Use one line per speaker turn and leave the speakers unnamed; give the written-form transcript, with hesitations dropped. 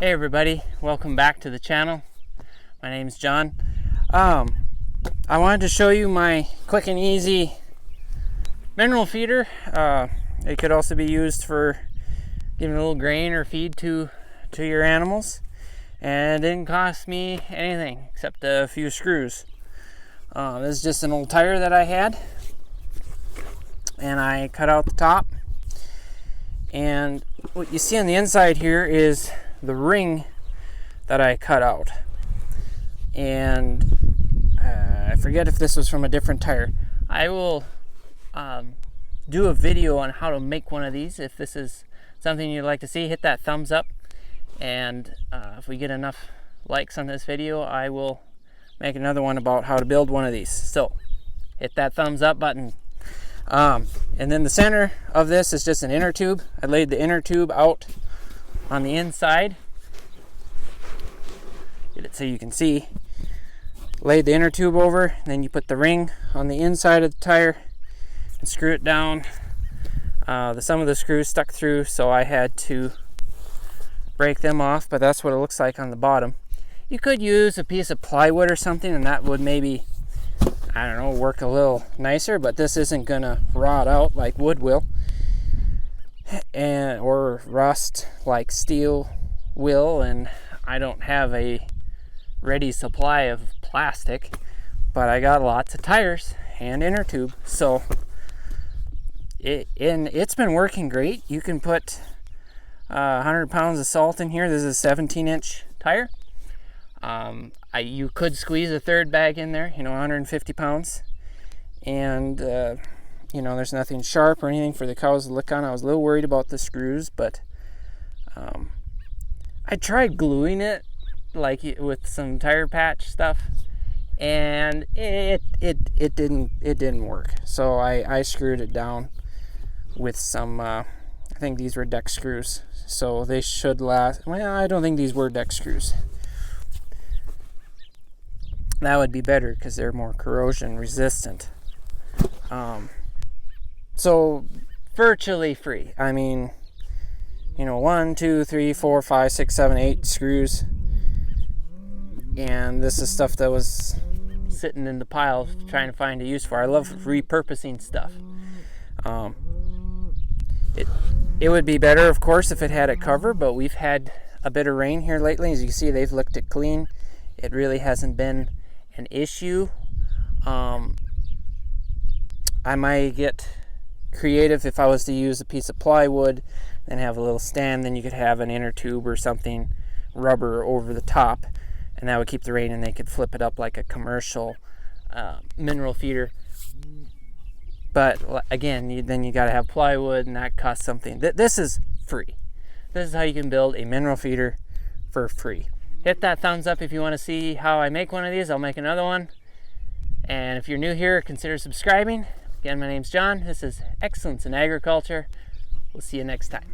Hey everybody, welcome back to the channel. My name's John. I wanted to show you my quick and easy mineral feeder. It could also be used for giving a little grain or feed to your animals, and it didn't cost me anything except a few screws. This is just an old tire that I had, and I cut out the top, and what you see on the inside here is the ring that I cut out. And I forget if this was from a different tire. I will do a video on how to make one of these. If this is something you'd like to see, hit that thumbs up, and if we get enough likes on this video, I will make another one about how to build one of these. So hit that thumbs up button. And then the center of this is just an inner tube. I laid the inner tube out on the inside. Get it so you can see. Laid the inner tube over, then you put the ring on the inside of the tire and screw it down. Some of the screws stuck through, so I had to break them off, but that's what it looks like on the bottom. You could use a piece of plywood or something, and that would maybe, I don't know, work a little nicer, but this isn't gonna rot out like wood will, or rust like steel will, and I don't have a ready supply of plastic, but I got lots of tires and inner tube, so it's been working great. You can put 100 pounds of salt in here. This is a 17-inch tire. You could squeeze a third bag in there, 150 pounds, and there's nothing sharp or anything for the cows to lick on. I was a little worried about the screws, but I tried gluing it like with some tire patch stuff, and it didn't work. So I screwed it down with some I think these were deck screws, so they should last. Well, I don't think these were deck screws. That would be better because they're more corrosion resistant. So virtually free. I mean, 1, 2, 3, 4, 5, 6, 7, 8 screws. And this is stuff that was sitting in the pile trying to find a use for. I love repurposing stuff. It would be better, of course, if it had a cover, but we've had a bit of rain here lately. As you can see, they've licked it clean. It really hasn't been an issue. I might get creative if I was to use a piece of plywood and have a little stand. Then you could have an inner tube or something, rubber over the top, and that would keep the rain, and they could flip it up like a commercial mineral feeder. But again, then you got to have plywood, and that costs something. This is free. This is how you can build a mineral feeder for free. Hit that thumbs up if you want to see how I make one of these. I'll make another one. And if you're new here, consider subscribing. Again, my name's John. This is Excellence in Agriculture. We'll see you next time.